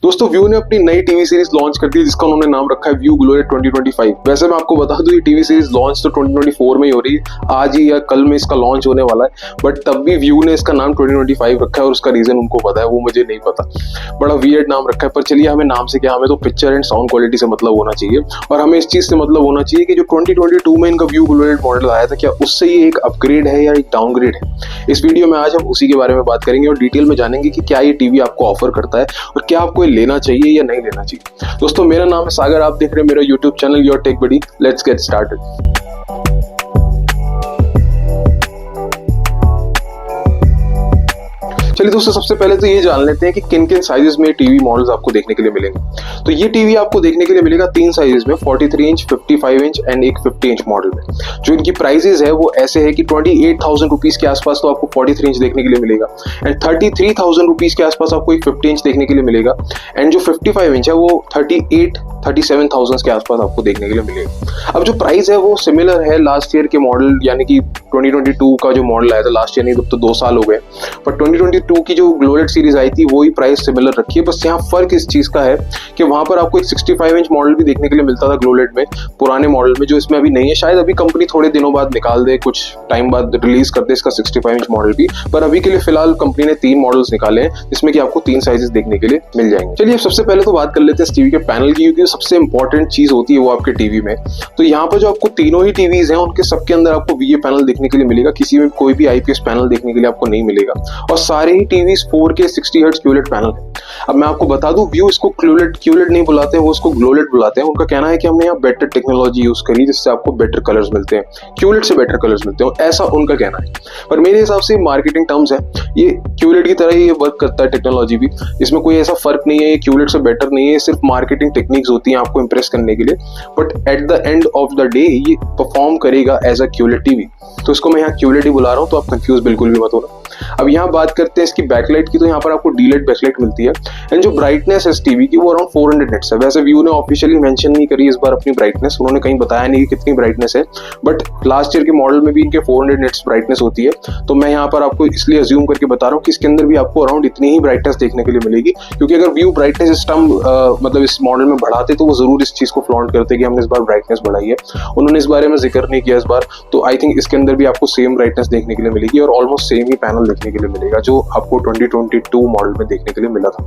दोस्तों व्यू ने अपनी नई टीवी सीरीज लॉन्च कर दी जिसका उन्होंने नाम रखा है व्यू ग्लोरेट 2025। वैसे मैं आपको बता दूं ये टीवी सीरीज लॉन्च तो 2024 में ही हो रही है, आज ही या कल में इसका लॉन्च होने वाला है, बट तब भी व्यू ने इसका नाम 2025 रखा है और उसका रीजन उनको पता है, वो मुझे नहीं पता। बड़ा वियर्ड नाम रखा है, पर चलिए हमें नाम से क्या, हमें तो पिक्चर एंड साउंड क्वालिटी से मतलब होना चाहिए और हमें इस चीज से मतलब होना चाहिए कि जो 2022 में इनका व्यू ग्लोरेट मॉडल आया था क्या उससे ये एक अपग्रेड है या एक डाउनग्रेड है। इस वीडियो में आज हम उसी के बारे में बात करेंगे और डिटेल में जानेंगे कि क्या ये टीवी आपको ऑफर करता है और क्या आपको ये लेना चाहिए या नहीं लेना चाहिए। दोस्तों मेरा नाम है सागर, आप देख रहे हैं मेरा YouTube channel your tech buddy. Let's get started. चलिए दोस्तों सबसे पहले तो ये जान लेते हैं कि किन किन साइजेस में टीवी मॉडल्स आपको देखने के लिए मिलेंगे। तो ये टीवी आपको देखने के लिए मिलेगा तीन साइजेस में, 43 इंच, 55 इंच एंड एक 50 इंच मॉडल में। जो इनकी प्राइसेस है वो ऐसे है कि 28,000 रुपीज के आसपास तो आपको 43 इंच देखने के लिए मिलेगा एंड 33,000 रुपीज के आसपास आपको एक 50 इंच देखने के लिए मिलेगा एंड जो 55 इंच है वो 37,000 के आसपास आपको देखने के लिए मिलेगा। अब जो प्राइस है वो सिमिलर है लास्ट ईयर के मॉडल, यानी कि 2022 का जो मॉडल आया था लास्ट ईयर, नहीं तो 2 साल हो गए, पर 2022 की जो ग्लोरेट सीरीज आई थी वही प्राइस सिमिलर रखी है। बस यहाँ फर्क इस चीज का है कि वहां पर आपको एक 65 इंच मॉडल भी देखने के लिए मिलता था ग्लोरेट में, पुराने मॉडल में, जो इसमें अभी नहीं है। शायद अभी कंपनी थोड़े दिनों बाद निकाल दे, कुछ टाइम बाद रिलीज कर दे इसका 65 इंच मॉडल भी, पर अभी के लिए फिलहाल कंपनी ने 3 मॉडल्स निकाले हैं जिसमें कि आपको 3 साइजेस देखने के लिए मिल जाएंगे। चलिए अब सबसे पहले तो बात कर लेते हैं इस टीवी के पैनल की, क्योंकि सबसे इंपॉर्टेंट चीज होती है वो आपके टीवी में। तो यहाँ पर जो आपको तीनों ही टीवीज हैं उनके सबके अंदर आपको VA पैनल देखने के लिए मिलेगा, किसी में कोई भी IPS पैनल देखने के लिए आपको नहीं मिलेगा और सारे ही TVs 4K 60 hertz QLED panel है। अब मैं आपको बता दूं व्यू इसको QLED नहीं बुलाते हैं, वो इसको ग्लोलेट बुलाते हैं। उनका कहना है कि हमने यहाँ बेटर टेक्नोलॉजी यूज करी जिससे आपको बेटर कलर्स मिलते हैं, QLED से बेटर कलर्स मिलते हैं, ऐसा उनका कहना है। पर मेरे हिसाब से मार्केटिंग टर्म्स है, ये QLED की तरह ही ये वर्क करता है टेक्नोलॉजी भी, इसमें कोई ऐसा फर्क नहीं है, ये QLED से बेटर नहीं है, सिर्फ मार्केटिंग टेक्निक्स होती हैं आपको इंप्रेस करने के लिए। But at the end of the day ये परफॉर्म करेगा एज अ QLED टीवी, तो इसको मैं यहाँ QLED ही बुला रहा हूँ, तो आप कंफ्यूज बिल्कुल भी मत होना। अब यहाँ बात करते हैं इसकी बैकलाइट की, तो यहाँ पर आपको D-LED बैकलाइट मिलती है एंड जो ब्राइटनेस है इस टीवी की वो अराउंड 400 निट्स है। वैसे व्यू ने ऑफिशियली मेंशन नहीं करी इस बार अपनी ब्राइटनेस, उन्होंने कहीं बताया नहीं कि कितनी ब्राइटनेस है, बट लास्ट ईयर के मॉडल में भी इनके 400 निट्स ब्राइटनेस होती है। तो मैं यहाँ पर आपको इसलिए अज्यूम करके बता रहा हूँ कि इसके अंदर भी आपको अराउंड इतनी ही ब्राइटनेस देखने के लिए मिलेगी, क्योंकि अगर व्यू ब्राइटनेस इस टाइम मतलब इस मॉडल में बढ़ाते तो वो जरूर इस चीज को फ्लॉन्ट करते कि हमने इस बार ब्राइटनेस बढ़ाई है। उन्होंने इस बारे में जिक्र नहीं किया इस बार, तो आई थिंक इसके अंदर भी आपको सेम ब्राइटनेस देखने के लिए मिलेगी और ऑलमोस्ट सेम ही पैनल देखने के लिए मिलेगा जो आपको 2022 मॉडल में देखने के लिए मिला था।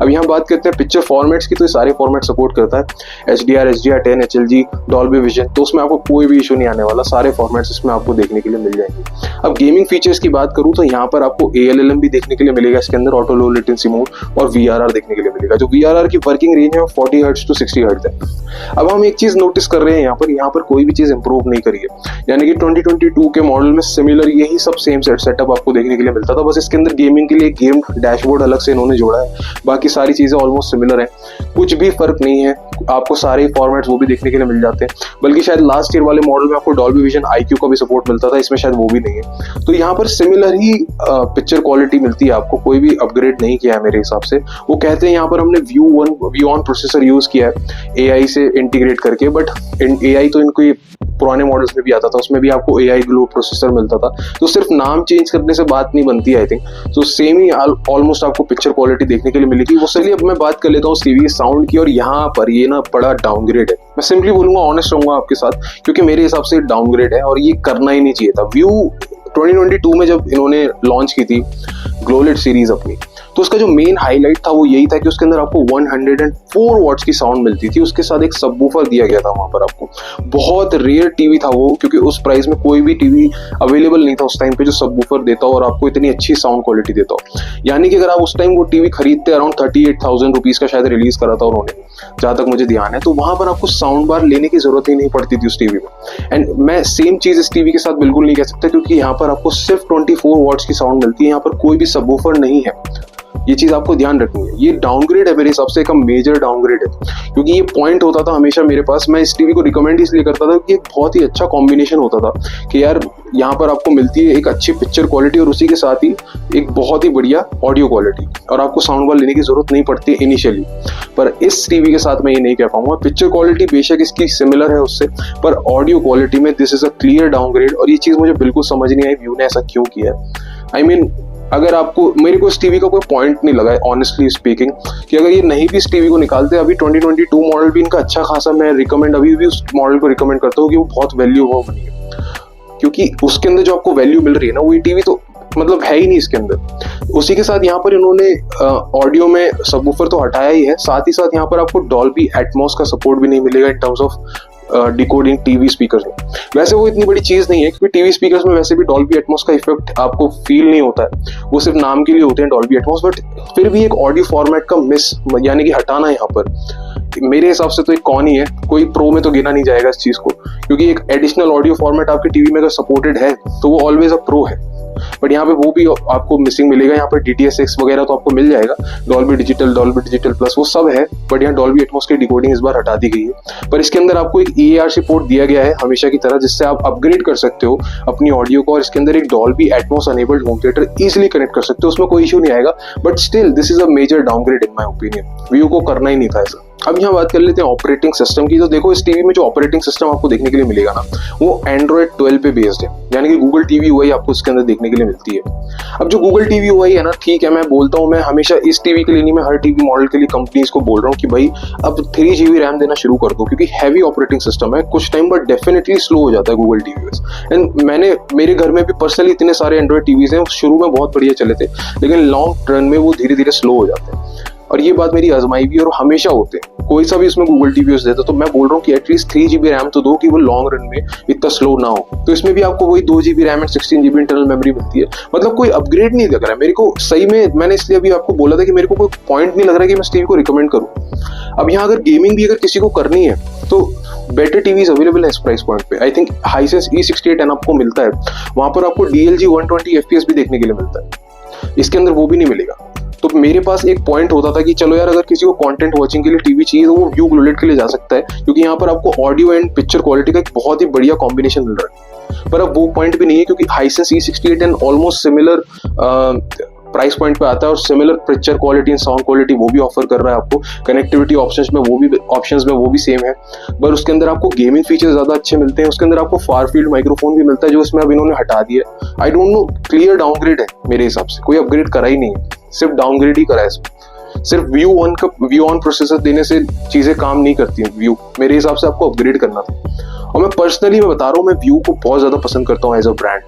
अब यहाँ बात करते हैं पिक्चर फॉर्मेट्स की, तो ये सारे फॉर्मेट सपोर्ट करता है, HDR, HDR10, HLG, Dolby vision, तो उसमें आपको कोई भी इशू नहीं आने वाला, सारे फॉर्मेट्स इसमें आपको देखने के लिए मिल जाएंगे। अब गेमिंग फीचर्स की बात करूँ तो यहाँ पर आपको ALLM भी देखने के लिए मिलेगा इसके अंदर, ऑटो लो लेटेंसी मोड, और VRR देखने के लिए मिलेगा। जो VRR की वर्किंग रेंज है 40 हर्ट्ज टू 60 हर्ट्ज है। अब हम एक चीज नोटिस कर रहे हैं यहाँ पर कोई भी चीज इंप्रूव नहीं करी है, यानी कि 2022 के मॉडल में सिमिलर यही सब सेम सेटअप आपको देखने के लिए मिलता था, बस इसके अंदर गेमिंग के लिए गेम डैशबोर्ड अलग से इन्होंने जोड़ा है, बाकी सारी चीजें ऑलमोस्ट सिमिलर हैं, कुछ भी फर्क नहीं है। आपको सारे फॉर्मेट्स वो भी देखने के लिए मिल जाते हैं, बल्कि शायद लास्ट ईयर वाले मॉडल में आपको डॉल्बी विजन IQ का भी सपोर्ट मिलता था, इसमें शायद वो भी नहीं है। तो यहाँ पर सिमिलर ही पिक्चर क्वालिटी मिलती है आपको, कोई भी अपग्रेड नहीं किया है मेरे हिसाब से। वो कहते हैं यहाँ पर हमने व्यू ऑन प्रोसेसर यूज किया है AI से इंटीग्रेट करके, बट AI तो इनको पुराने मॉडल्स में भी आता था, उसमें भी आपको AI ग्लो प्रोसेसर मिलता था, तो सिर्फ नाम चेंज करने से बात नहीं बनती आई थिंक। तो सेम ही ऑलमोस्ट आपको पिक्चर क्वालिटी देखने के लिए मिलेगी। वो चलिए अब मैं बात कर लेता हूँ टीवी साउंड की, और यहाँ पर ये ना बड़ा डाउनग्रेड है। मैं सिंपली बोलूंगा, ऑनेस्ट रहूंगा आपके साथ, क्योंकि मेरे हिसाब से डाउनग्रेड है और ये करना ही नहीं चाहिए था। व्यू 2022 में जब इन्होंने लॉन्च की थी ग्लोलेट सीरीज अपनी, तो उसका जो मेन हाईलाइट था वो यही था कि उसके अंदर आपको 104 वॉट्स की साउंड मिलती थी, उसके साथ एक सबवूफर दिया गया था वहां पर आपको। बहुत रेयर टीवी था वो, क्योंकि उस प्राइस में कोई भी टीवी अवेलेबल नहीं था उस टाइम पे जो सबवूफर देता हो और आपको इतनी अच्छी साउंड क्वालिटी देता हो। यानी कि अगर आप उस टाइम वो टीवी खरीदते, अराउंड 38,000 रुपीज का शायद रिलीज करा था उन्होंने, जहां तक मुझे ध्यान है, तो वहां पर आपको साउंड बार लेने की जरूरत ही नहीं पड़ती थी उस टीवी में। एंड मैं सेम चीज इस टीवी के साथ बिल्कुल नहीं कह सकता, क्योंकि यहाँ पर आपको सिर्फ 24 वॉट्स की साउंड मिलती है, यहाँ पर कोई भी सबवूफर नहीं है। ये चीज आपको ध्यान रखनी है, ये डाउनग्रेड है मेरे हिसाब से, एक मेजर डाउनग्रेड है, क्योंकि ये पॉइंट होता था हमेशा मेरे पास। मैं इस टीवी को रिकमेंड इसलिए करता था कि एक बहुत ही अच्छा कॉम्बिनेशन होता था कि यार यहाँ पर आपको मिलती है एक अच्छी पिक्चर क्वालिटी और उसी के साथ ही एक बहुत ही बढ़िया ऑडियो क्वालिटी, और आपको साउंड बार लेने की जरूरत नहीं पड़ती इनिशियली। पर इस टीवी के साथ मैं ये नहीं कह पाऊंगा। पिक्चर क्वालिटी बेशक इसकी सिमिलर है उससे, पर ऑडियो क्वालिटी में this is a clear downgrade, और ये चीज मुझे बिल्कुल समझ नहीं आई व्यू ने ऐसा क्यों किया है। आई मीन अगर आपको, मेरे को इस टीवी का कोई पॉइंट नहीं लगा है ऑनेस्टली स्पीकिंग, कि अगर ये नहीं भी इस टीवी को निकालते, अभी 2022 मॉडल भी इनका अच्छा खासा, मैं रिकमेंड अभी भी उस मॉडल को रिकमेंड करता हूँ कि वो बहुत वैल्यू वो बनी है, क्योंकि उसके अंदर जो आपको वैल्यू मिल रही है ना, वो टीवी तो मतलब है ही नहीं इसके अंदर। उसी के साथ यहाँ पर इन्होंने ऑडियो में सबवूफर तो हटाया ही है, साथ ही साथ यहाँ पर आपको डॉल्बी एटमॉस का सपोर्ट भी नहीं मिलेगा in terms of decoding TV speakers में। वैसे वो इतनी बड़ी चीज नहीं है, क्योंकि टीवी स्पीकर्स में वैसे भी डॉल्बी एटमॉस का इफेक्ट आपको फील नहीं होता है, वो सिर्फ नाम के लिए होते हैं डॉल्बी एटमॉस। बट फिर भी एक ऑडियो फॉर्मेट का मिस यानी कि हटाना यहाँ पर मेरे हिसाब से तो एक कौन ही है, कोई प्रो में तो गिना नहीं जाएगा इस चीज को, क्योंकि एक एडिशनल ऑडियो फॉर्मेट आपके टीवी में अगर सपोर्टेड है तो वो ऑलवेज अ प्रो है। बट यहाँ पे वो भी आपको मिसिंग मिलेगा। यहाँ पर DTS:X वगैरह तो आपको मिल जाएगा, डॉल्बी डिजिटल प्लस वो सब है, बट यहाँ डॉल्बी एटमॉस की डिकोडिंग इस बार हटा दी गई है। पर इसके अंदर आपको एक EARC पोर्ट दिया गया है हमेशा की तरह, जिससे आप अपग्रेड कर सकते हो अपनी ऑडियो को, और इसके अंदर एक Dolby Atmos enabled home theatre easily connect कर सकते हो, उसमें कोई इशू नहीं आएगा। But still this is a major downgrade in my opinion, view को करना ही नहीं था ऐसा। अब यहाँ बात कर लेते हैं ऑपरेटिंग सिस्टम की। तो देखो इस टीवी में जो ऑपरेटिंग सिस्टम आपको देखने के लिए मिलेगा ना, वो Android 12 पे बेस्ड है, यानी कि Google TV UI आपको इसके अंदर देखने के लिए मिलती है। अब जो Google TV UI है ना, ठीक है, मैं बोलता हूँ, मैं हमेशा इस टीवी के लिए नहीं, मैं हर टीवी मॉडल के लिए कंपनीज को बोल रहा हूँ कि भाई अब 3 GB रैम देना शुरू कर दो, क्योंकि हैवी ऑपरेटिंग सिस्टम है कुछ टाइम, बट डेफिनेटली स्लो हो जाता है Google TVs। एंड मेरे घर में भी पर्सनली इतने सारे Android TVs हैं, शुरू में बहुत बढ़िया चले थे, लेकिन लॉन्ग रन में वो धीरे धीरे स्लो हो जाते हैं, और ये बात मेरी आजमाई भी और हमेशा होते हैं, कोई सा भी इसमें Google TVs देता, तो मैं बोल रहा हूँ कि एटलीस्ट 3 GB रैम तो दो कि वो लॉन्ग रन में इतना स्लो ना हो। तो इसमें भी आपको वही 2 GB RAM and 16 GB internal memory मिलती है, मतलब कोई अपग्रेड नहीं लग रहा है मेरे को सही में। मैंने इसलिए अभी आपको बोला था कि मेरे को कोई पॉइंट नहीं लग रहा है कि मैं इस टीवी को रिकमेंड करूँ। अब यहाँ अगर गेमिंग भी अगर किसी को करनी है तो बेटर टीवीज अवेलेबल है इस प्राइस पॉइंट पे। आई थिंक हाइसेंस E68N आपको मिलता है, वहां पर आपको DLG 120 FPS भी देखने के लिए मिलता है, इसके अंदर वो भी नहीं मिलेगा। तो मेरे पास एक पॉइंट होता था कि चलो यार, अगर किसी को कंटेंट वाचिंग के लिए टीवी चाहिए तो वो व्यू ग्लोलेट के लिए जा सकता है, क्योंकि यहाँ पर आपको ऑडियो एंड पिक्चर क्वालिटी का एक बहुत ही बढ़िया कॉम्बिनेशन मिल रहा है। पर अब वो पॉइंट भी नहीं है, क्योंकि Hisense E68N almost similar price point पे आता है और similar picture quality and sound quality वो भी ऑफर कर रहा है आपको। कनेक्टिविटी ऑप्शंस में वो भी सेम है, पर उसके अंदर आपको गेमिंग फीचर ज्यादा अच्छे मिलते हैं। उसके अंदर आपको फार फील्ड माइक्रोफोन भी मिलता है, जो इसमें अब इन्होंने हटा दिया। I don't know, clear downgrade है मेरे हिसाब से, कोई अपग्रेड करा ही नहीं है, सिर्फ डाउनग्रेड ही करा है इसमें। सिर्फ व्यू ऑन प्रोसेसर देने से चीजें काम नहीं करती हैं। व्यू मेरे हिसाब से आपको अपग्रेड करना था। और मैं पर्सनली मैं बता रहा हूँ, मैं व्यू को बहुत ज्यादा पसंद करता हूँ एज अ ब्रांड,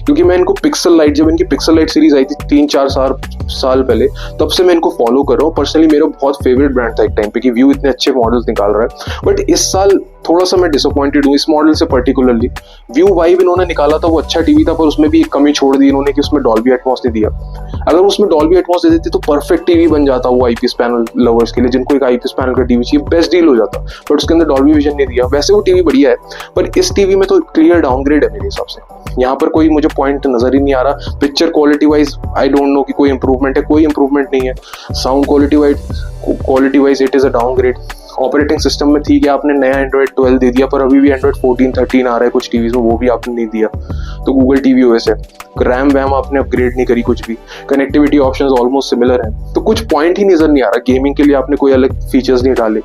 क्योंकि मैं इनको पिक्सल लाइट, जब इनकी पिक्सल लाइट सीरीज आई थी 3-4 साल पहले, तब से मैं इनको फॉलो कर रहा हूँ। पर्सनली मेरा बहुत फेवरेट ब्रांड था एक टाइम पे, कि व्यू इतने अच्छे मॉडल्स निकाल रहा है। बट इस साल थोड़ा सा मैं डिसअपॉइंटेड हूँ इस मॉडल से पर्टिकुलरली। व्यू वाइव इन्होंने निकाला था, वो अच्छा टीवी था, पर उसमें भी एक कमी छोड़ दी इन्होंने कि उसमें डॉल्बी एटमॉस नहीं दिया। अगर उसमें डॉल्बी एटमॉस दे देते तो परफेक्ट टीवी बन जाता वो आईपीएस पैनल लवर्स के लिए, जिनको एक आईपीएस पैनल का टीवी चाहिए, बेस्ट डील हो जाता। बट उसके अंदर डॉल्बी विजन नहीं दिया। वैसे वो टीवी बढ़िया है, पर इस टीवी में तो क्लियर डाउनग्रेड है मेरे हिसाब से। यहाँ पर कोई मुझे पॉइंट नजर ही नहीं आ रहा। Picture quality wise I don't know कि कोई इंप्रूवमेंट है, कोई इंप्रूवमेंट नहीं है। Sound quality wise it is a downgrade. Operating system में ठीक है, आपने नया Android 12 दे दिया, पर अभी भी Android 14, 13 आ रहा है कुछ टीवीज में, वो भी आपने नहीं दिया। तो Google TV OS है, रैम वैम आपने अपग्रेड नहीं करी कुछ भी, कनेक्टिविटी ऑप्शंस ऑलमोस्ट सिमिलर हैं, तो कुछ पॉइंट ही नजर नहीं आ रहा। गेमिंग के लिए आपने कोई अलग फीचर्स नहीं डाले,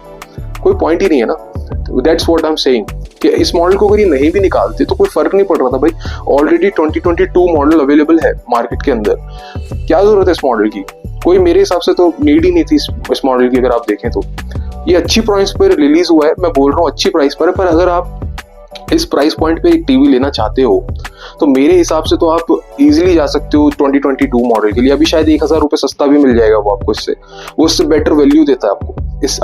कोई पॉइंट ही नहीं है ना। That's what I am saying, कि इस मॉडल को अगर ये नहीं भी निकालते तो कोई फर्क नहीं पड़ रहा था भाई। ऑलरेडी 2022 मॉडल अवेलेबल है मार्केट के अंदर, क्या जरूरत है इस मॉडल की? कोई मेरे हिसाब से तो नीड ही नहीं थी इस मॉडल की। अगर आप देखें तो ये अच्छी प्राइस पर रिलीज हुआ है, मैं बोल रहा हूँ अच्छी प्राइस पर अगर आप इस प्राइस पॉइंट पे एक टीवी लेना चाहते हो तो मेरे हिसाब से तो आप इजीली जा सकते हो 2022 मॉडल के लिए। अभी शायद 1000 रुपये सस्ता भी मिल जाएगा वो आपको, वो इससे बेटर वैल्यू देता है आपको।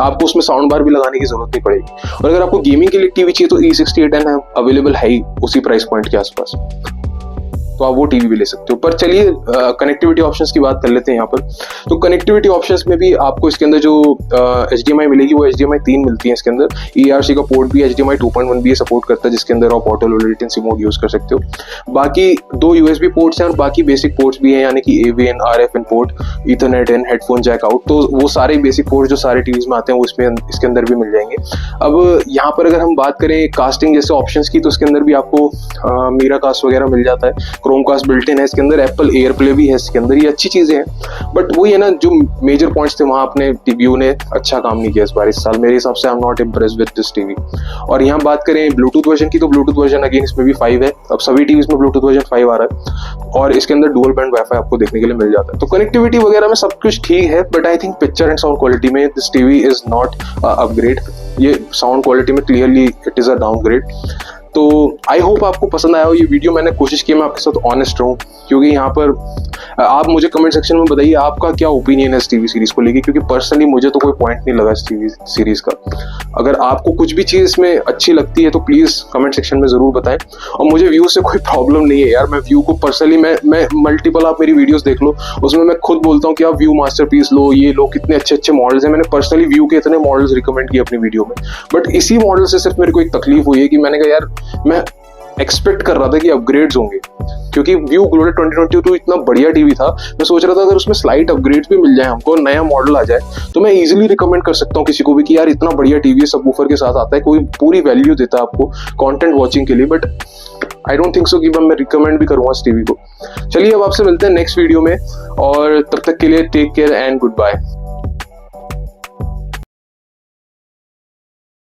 आपको उसमें साउंड बार भी लगाने की जरूरत नहीं पड़ेगी। और अगर आपको गेमिंग के लिए टीवी चाहिए तो E68N अवेलेबल है ही उसी प्राइस पॉइंट के आसपास, तो आप वो टीवी भी ले सकते हो। पर चलिए कनेक्टिविटी ऑप्शंस की बात कर लेते हैं यहाँ पर। तो कनेक्टिविटी ऑप्शंस में भी आपको इसके अंदर जो HDMI मिलेगी वो HDMI 3 मिलती है इसके अंदर। ERC का पोर्ट भी HDMI 2.1 भी सपोर्ट करता है, जिसके अंदर आप auto low latency mode use कर सकते हो। बाकी 2 USB पोर्ट्स हैं और बाकी बेसिक पोर्ट्स भी हैं, यानी कि AV-in, RF-in पोर्ट, Ethernet in, headphone jack out. तो वो सारे बेसिक पोर्ट जो सारे टीवीज में आते हैं वो इसके अंदर भी मिल जाएंगे। अब यहाँ पर अगर हम बात करें कास्टिंग जैसे ऑप्शंस की, तो इसके अंदर भी आपको मीरा कास्ट वगैरह मिल जाता है, क्रोमकास्ट बिल्ट इन है इसके अंदर, एप्पल एयर प्ले भी है इसके अंदर, ये अच्छी चीजें हैं। बट वही है ना, जो मेजर पॉइंट्स थे वहाँ अपने टीवी ने अच्छा काम नहीं किया इस बार, इस साल मेरे हिसाब से। I am not impressed with this TV. और यहाँ बात करें ब्लूटूथ वर्जन की, तो ब्लूटूथ वर्जन अगेन इसमें भी 5 है, अब सभी टीवीज में ब्लूटूथ वर्जन 5 आ रहा है, और इसके अंदर डुअल बैंड वाईफाई आपको देखने के लिए मिल जाता है। तो कनेक्टिविटी वगैरह में सब कुछ ठीक है, but I think picture and sound quality में this TV is not upgrade. ये साउंड क्वालिटी में clearly it is a downgrade. तो आई होप आपको पसंद आया हो ये वीडियो। मैंने कोशिश की मैं आपके साथ ऑनेस्ट रहूं, क्योंकि यहाँ पर आप मुझे कमेंट सेक्शन में बताइए आपका क्या ओपिनियन है इस टीवी सीरीज को लेके, क्योंकि पर्सनली मुझे तो कोई पॉइंट नहीं लगा इस टीवी सीरीज का। अगर आपको कुछ भी चीज इसमें अच्छी लगती है तो प्लीज कमेंट सेक्शन में जरूर बताएं। और मुझे व्यू से कोई प्रॉब्लम नहीं है यार, मैं व्यू को पर्सनली मैं मल्टीपल, आप मेरी वीडियोस देख लो, उसमें मैं खुद बोलता हूँ कि आप व्यू मास्टरपीस लो, ये लो, कितने अच्छे अच्छे मॉडल्स हैं। मैंने पर्सनली व्यू के इतने मॉडल्स रिकमेंड किए अपनी वीडियो में, बट इसी मॉडल से सिर्फ मेरे को एक तकलीफ हुई है कि मैंने कहा यार, मैं एक्सपेक्ट कर रहा था कि अपग्रेड्स होंगे, क्योंकि व्यू ग्लोडल 2022 इतना बढ़िया टीवी था। मैं सोच रहा था अगर उसमें स्लाइट अपग्रेड्स भी मिल जाए हमको, नया मॉडल आ जाए, तो मैं इजीली रिकमेंड कर सकता हूँ किसी को भी कि यार इतना बढ़िया टीवी सबवूफर के साथ आता है, कोई पूरी वैल्यू देता है आपको कंटेंट वॉचिंग के लिए। But I don't think so कि मैं रिकमेंड भी करूंगा इस टीवी को। चलिए अब आपसे मिलते हैं नेक्स्ट वीडियो में, और तब तक के लिए take care and good bye.